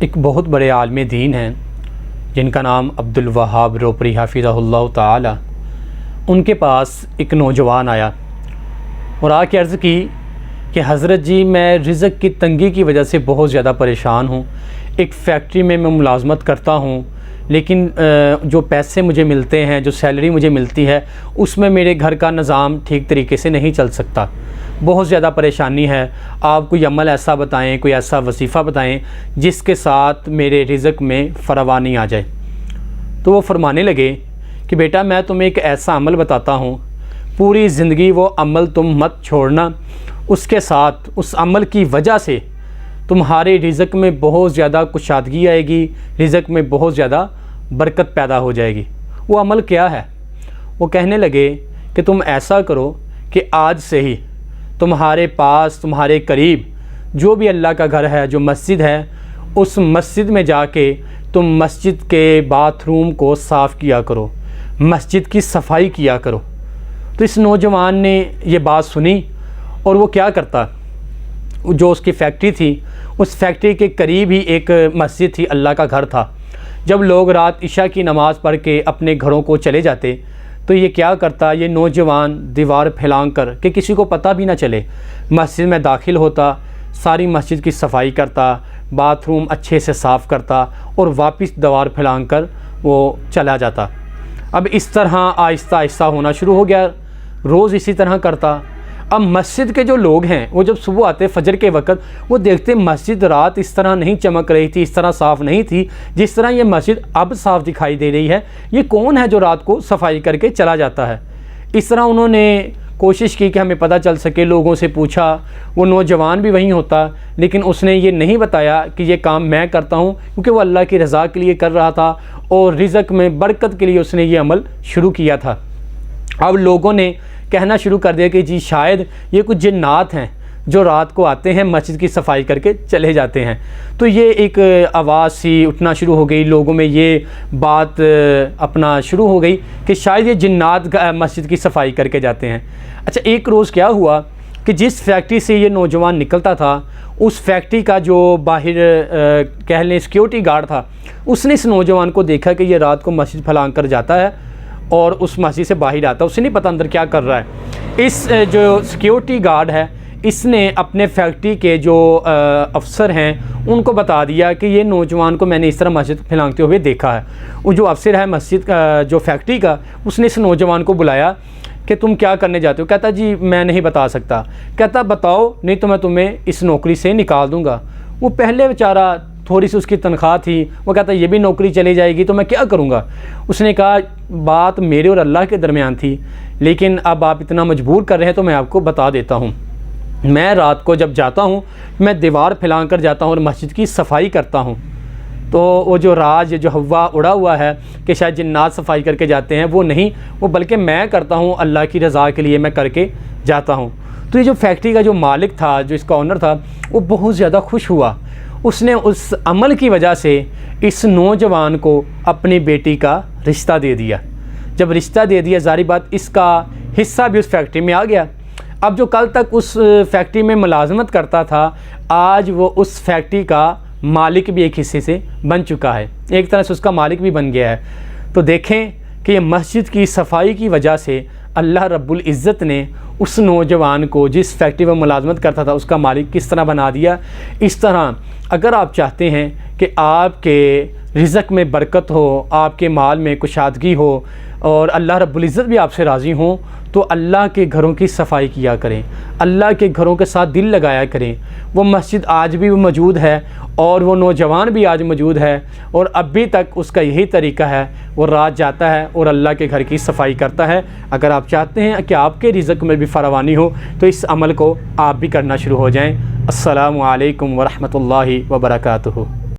ایک بہت بڑے عالم دین ہیں جن کا نام عبدالوہاب روپری حفظہ اللہ تعالی۔ ان کے پاس ایک نوجوان آیا اور آ کے عرض کی کہ حضرت جی میں رزق کی تنگی کی وجہ سے بہت زیادہ پریشان ہوں۔ ایک فیکٹری میں ملازمت کرتا ہوں، لیکن جو پیسے مجھے ملتے ہیں، جو سیلری مجھے ملتی ہے، اس میں میرے گھر کا نظام ٹھیک طریقے سے نہیں چل سکتا، بہت زیادہ پریشانی ہے۔ آپ کوئی عمل ایسا بتائیں، کوئی ایسا وظیفہ بتائیں جس کے ساتھ میرے رزق میں فراوانی آ جائے۔ تو وہ فرمانے لگے کہ بیٹا میں تمہیں ایک ایسا عمل بتاتا ہوں، پوری زندگی وہ عمل تم مت چھوڑنا، اس کے ساتھ اس عمل کی وجہ سے تمہارے رزق میں بہت زیادہ کشادگی آئے گی، رزق میں بہت زیادہ برکت پیدا ہو جائے گی۔ وہ عمل کیا ہے؟ وہ کہنے لگے کہ تم ایسا کرو کہ آج سے ہی تمہارے پاس، تمہارے قریب جو بھی اللہ کا گھر ہے، جو مسجد ہے، اس مسجد میں جا کے تم مسجد کے باتھ روم کو صاف کیا کرو، مسجد کی صفائی کیا کرو۔ تو اس نوجوان نے یہ بات سنی اور وہ کیا کرتا، جو اس کی فیکٹری تھی، اس فیکٹری کے قریب ہی ایک مسجد تھی، اللہ کا گھر تھا۔ جب لوگ رات عشاء کی نماز پڑھ کے اپنے گھروں کو چلے جاتے تو یہ کیا کرتا، یہ نوجوان دیوار پھیلان کر کہ کسی کو پتہ بھی نہ چلے مسجد میں داخل ہوتا، ساری مسجد کی صفائی کرتا، باتھ روم اچھے سے صاف کرتا اور واپس دیوار پھیلان کر وہ چلا جاتا۔ اب اس طرح آہستہ آہستہ ہونا شروع ہو گیا، روز اسی طرح کرتا۔ اب مسجد کے جو لوگ ہیں وہ جب صبح آتے فجر کے وقت، وہ دیکھتے مسجد رات اس طرح نہیں چمک رہی تھی، اس طرح صاف نہیں تھی جس طرح یہ مسجد اب صاف دکھائی دے رہی ہے۔ یہ کون ہے جو رات کو صفائی کر کے چلا جاتا ہے؟ اس طرح انہوں نے کوشش کی کہ ہمیں پتہ چل سکے، لوگوں سے پوچھا۔ وہ نوجوان بھی وہیں ہوتا، لیکن اس نے یہ نہیں بتایا کہ یہ کام میں کرتا ہوں، کیونکہ وہ اللہ کی رضا کے لیے کر رہا تھا اور رزق میں برکت کے لیے اس نے یہ عمل شروع کیا تھا۔ اب لوگوں نے کہنا شروع کر دیا کہ جی شاید یہ کچھ جنات ہیں جو رات کو آتے ہیں، مسجد کی صفائی کر کے چلے جاتے ہیں۔ تو یہ ایک آواز سی اٹھنا شروع ہو گئی، لوگوں میں یہ بات اپنا شروع ہو گئی کہ شاید یہ جنات مسجد کی صفائی کر کے جاتے ہیں۔ اچھا، ایک روز کیا ہوا کہ جس فیکٹری سے یہ نوجوان نکلتا تھا، اس فیکٹری کا جو باہر کہہ لیں سیکیورٹی گارڈ تھا، اس نے اس نوجوان کو دیکھا کہ یہ رات کو مسجد پھیلان کر جاتا ہے اور اس مسجد سے باہر آتا ہے، اسے نہیں پتہ اندر کیا کر رہا ہے۔ اس جو سیکیورٹی گارڈ ہے، اس نے اپنے فیکٹری کے جو افسر ہیں ان کو بتا دیا کہ یہ نوجوان کو میں نے اس طرح مسجد پھیلانتے ہوئے دیکھا ہے۔ وہ جو افسر ہے مسجد کا، جو فیکٹری کا، اس نے اس نوجوان کو بلایا کہ تم کیا کرنے جاتے ہو؟ کہتا جی میں نہیں بتا سکتا۔ کہتا بتاؤ نہیں تو میں تمہیں اس نوکری سے نکال دوں گا۔ وہ پہلے بیچارہ تھوڑی سی اس کی تنخواہ تھی، وہ کہتا یہ بھی نوکری چلی جائے گی تو میں کیا کروں گا؟ اس نے کہا بات میرے اور اللہ کے درمیان تھی، لیکن اب آپ اتنا مجبور کر رہے ہیں تو میں آپ کو بتا دیتا ہوں۔ میں رات کو جب جاتا ہوں میں دیوار پھیلان کر جاتا ہوں اور مسجد کی صفائی کرتا ہوں۔ تو وہ جو راج جو ہوا اڑا ہوا ہے کہ شاید جنات صفائی کر کے جاتے ہیں، وہ نہیں، وہ بلکہ میں کرتا ہوں، اللہ کی رضا کے لیے میں کر کے جاتا ہوں۔ تو یہ جو فیکٹری کا جو مالک تھا، جو اس کا اونر تھا، وہ بہت زیادہ خوش ہوا۔ اس نے اس عمل کی وجہ سے اس نوجوان کو اپنی بیٹی کا رشتہ دے دیا۔ جب رشتہ دے دیا، ظاہر بات اس کا حصہ بھی اس فیکٹری میں آ گیا۔ اب جو کل تک اس فیکٹری میں ملازمت کرتا تھا، آج وہ اس فیکٹری کا مالک بھی ایک حصے سے بن چکا ہے، ایک طرح سے اس کا مالک بھی بن گیا ہے۔ تو دیکھیں کہ یہ مسجد کی صفائی کی وجہ سے اللہ رب العزت نے اس نوجوان کو جس فیکٹری میں ملازمت کرتا تھا اس کا مالک کس طرح بنا دیا۔ اس طرح اگر آپ چاہتے ہیں کہ آپ کے رزق میں برکت ہو، آپ کے مال میں کشادگی ہو اور اللہ رب العزت بھی آپ سے راضی ہوں، تو اللہ کے گھروں کی صفائی کیا کریں، اللہ کے گھروں کے ساتھ دل لگایا کریں۔ وہ مسجد آج بھی موجود ہے اور وہ نوجوان بھی آج موجود ہے اور ابھی تک اس کا یہی طریقہ ہے، وہ رات جاتا ہے اور اللہ کے گھر کی صفائی کرتا ہے۔ اگر آپ چاہتے ہیں کہ آپ کے رزق میں بھی فراوانی ہو تو اس عمل کو آپ بھی کرنا شروع ہو جائیں۔ السلام علیکم ورحمۃ اللہ وبرکاتہ۔